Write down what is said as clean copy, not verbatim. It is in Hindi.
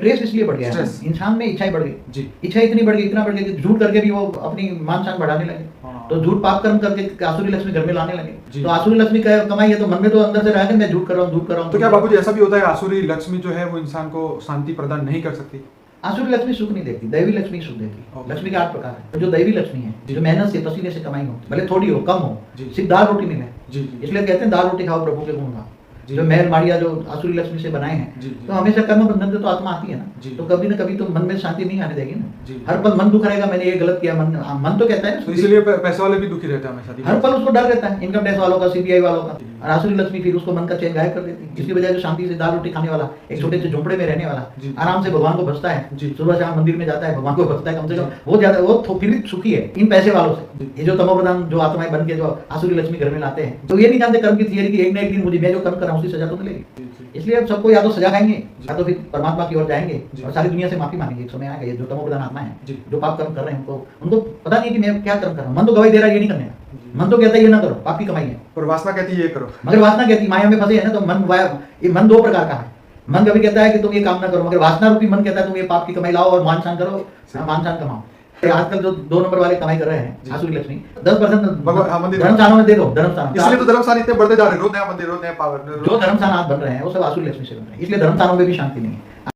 स्ट्रेस इसलिए बढ़ गया है, स्ट्रेस। इंसान में इच्छाएं बढ़ गई, जी। इच्छा इतनी बढ़ गई, इतना बढ़ गई कि झूठ करके भी वो अपनी मान शान बढ़ाने लगे। हाँ। तो झूठ पाप कर्म करके आसुरी लक्ष्मी घर में लाने जी। लगे। तो आसुरी लक्ष्मी कमाई है तो मन में तो अंदर से रहा है मैं झूठ कर रहा हूँ, झूठ कर रहा हूँ। तो क्या बाबूजी ऐसा भी होता है आसुरी लक्ष्मी जो है वो इंसान को शांति प्रदान नहीं कर सकती? आसुरी लक्ष्मी सुख नहीं देती, दैवी लक्ष्मी सुख देती है। ओके। लक्ष्मी के 8 प्रकार है। जो दैवी लक्ष्मी है, जो मेहनत से पसीने से कमाई हो, भले थोड़ी हो, कम हो, जी। सिर्फ दाल रोटी मिले, जी जी इसलिए कहते हैं दाल रोटी खाओ प्रभु के गुण गाओ। जी। जो महल माड़िया जो आसुरी लक्ष्मी से बनाए हैं, जी, जी। तो हमेशा कर्म बंधन से तो आत्मा आती है जी। ना, तो कभी ना कभी तो मन में शांति नहीं आने देगी जी। ना। हर पल मन दुख रहेगा, मैंने ये गलत किया, मन तो कहता है तो ना, इसलिए पैसे वाले भी दुखी रहते हैं हमेशा। हर पल उसको डर रहता है, इनकम टैक्स वालों का, सीबीआई वालों का। जी। और आसुरी लक्ष्मी फिर उसको मन का चैन गायब कर देती है। इसकी वजह जो शांति से दाल रोटी खाने वाला, एक छोटे से झोंपड़े में रहने वाला, जी। आराम से भगवान को भजता है, जी। सुबह शाम मंदिर में जाता है, भगवान को भजता है, कम से कम जी। वो ज्यादा वो फिर सुखी है इन पैसे वालों से। जी। ये जो तमोप्रधान जो आत्माएं बन के जो आसुरी लक्ष्मी घर में लाते हैं, तो ये नहीं जानते कर्म की थियरी की एक ना एक दिन मुझे मैं जो कर्म कर रहा हूँ उसकी सजा तो मिलेगी। जी, जी। इसलिए अब सबको या तो सजा खाएंगे या तो फिर परमात्मा की ओर जाएंगे जी। और सारी दुनिया से माफी मांगेंगे। एक समय आएगा, ये जो तमोप्रधान आत्मा है, जी। जो पाप कर्म कर रहे हैं, उनको पता नहीं है कि मैं क्या कर्म कर रहा हूँ। मन तो गवाही दे रहा है ये नहीं करने का, जी। मन तो कहता है ये ना करो, पाप की कमाई है। और वासना कहती है ये करो। मगर वासना कहती माया में फंसे है ना, तो ये मन 2 प्रकार का है। मन कभी कहता है कि तुम ये काम ना करो, मगर वासना रूपी मन कहता है तुम ये पाप की कमाई लाओ और मान शान करो, मान शान कमाओ। तो आजकल जो 2 नंबर वाले कमाई कर रहे हैं आसुरी लक्ष्मी, 10% धर्मस्थानों में दे दो। इसलिए तो धर्मस्थान इतने बढ़ते जा रहे हैं, रोज नया मंदिर, रोज नया पावर। जो धर्मस्थान आज बन रहे हैं वो सब आसुरी लक्ष्मी से बन रहे हैं, इसलिए धर्मस्थानों में भी शांति नहीं है।